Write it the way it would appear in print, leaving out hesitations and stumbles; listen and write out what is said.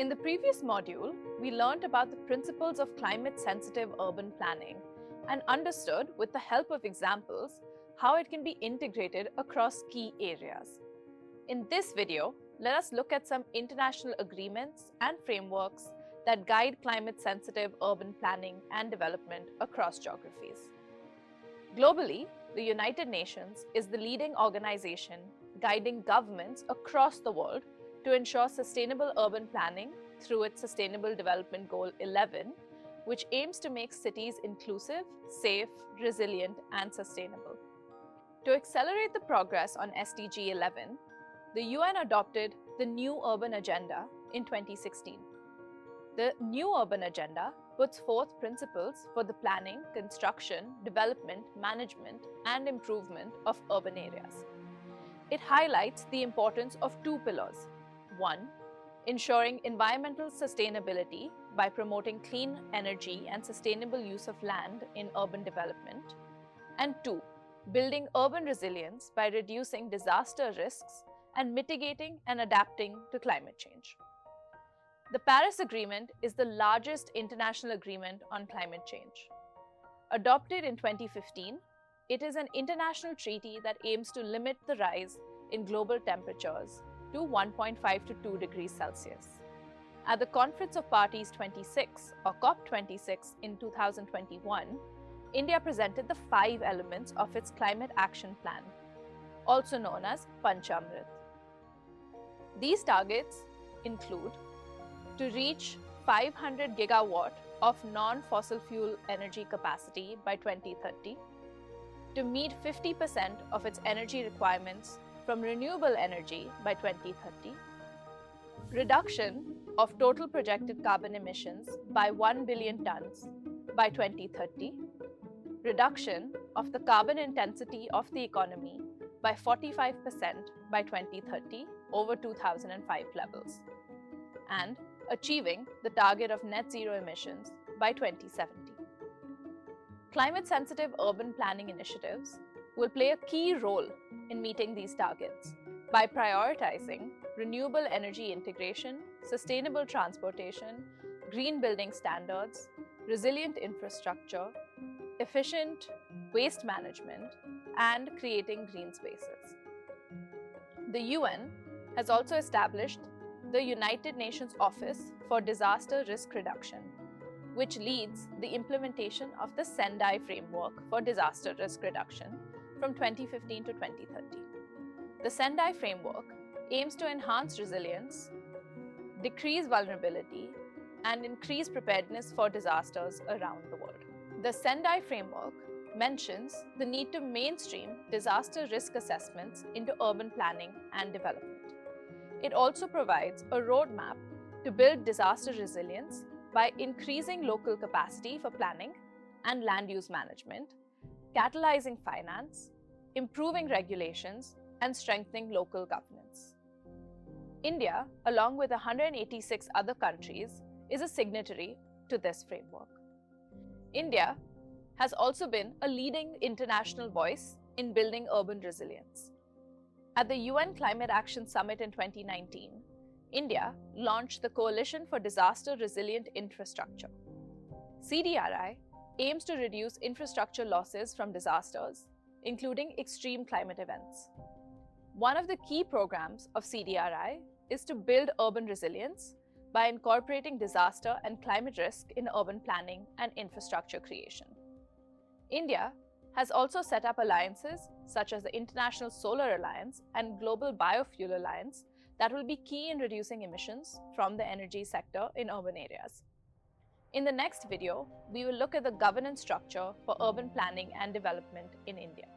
In the previous module, we learned about the principles of climate-sensitive urban planning and understood, with the help of examples, how it can be integrated across key areas. In this video, let us look at some international agreements and frameworks that guide climate-sensitive urban planning and development across geographies. Globally, the United Nations is the leading organization guiding governments across the world to ensure sustainable urban planning through its Sustainable Development Goal 11, which aims to make cities inclusive, safe, resilient, and sustainable. To accelerate the progress on SDG 11, the UN adopted the New Urban Agenda in 2016. The New Urban Agenda puts forth principles for the planning, construction, development, management, and improvement of urban areas. It highlights the importance of two pillars. One, ensuring environmental sustainability by promoting clean energy and sustainable use of land in urban development. And two, building urban resilience by reducing disaster risks and mitigating and adapting to climate change. The Paris Agreement is the largest international agreement on climate change. Adopted in 2015, it is an international treaty that aims to limit the rise in global temperatures to 1.5 to 2 degrees Celsius. At the Conference of Parties 26, or COP26 in 2021, India presented the 5 elements of its Climate Action Plan, also known as Panchamrit. These targets include to reach 500 gigawatt of non-fossil fuel energy capacity by 2030, to meet 50% of its energy requirements from renewable energy by 2030, reduction of total projected carbon emissions by 1 billion tons by 2030, reduction of the carbon intensity of the economy by 45% by 2030 over 2005 levels, and achieving the target of net zero emissions by 2070. Climate-sensitive urban planning initiatives will play a key role in meeting these targets by prioritizing renewable energy integration, sustainable transportation, green building standards, resilient infrastructure, efficient waste management, and creating green spaces. The UN has also established the United Nations Office for Disaster Risk Reduction, which leads the implementation of the Sendai Framework for Disaster Risk Reduction from 2015 to 2030. The Sendai Framework aims to enhance resilience, decrease vulnerability, and increase preparedness for disasters around the world. The Sendai Framework mentions the need to mainstream disaster risk assessments into urban planning and development. It also provides a roadmap to build disaster resilience by increasing local capacity for planning and land use management, catalyzing finance, improving regulations, and strengthening local governance. India, along with 186 other countries, is a signatory to this framework. India has also been a leading international voice in building urban resilience. At the UN Climate Action Summit in 2019, India launched the Coalition for Disaster Resilient Infrastructure. CDRI aims to reduce infrastructure losses from disasters, including extreme climate events. One of the key programs of CDRI is to build urban resilience by incorporating disaster and climate risk in urban planning and infrastructure creation. India has also set up alliances such as the International Solar Alliance and Global Biofuel Alliance that will be key in reducing emissions from the energy sector in urban areas. In the next video, we will look at the governance structure for urban planning and development in India.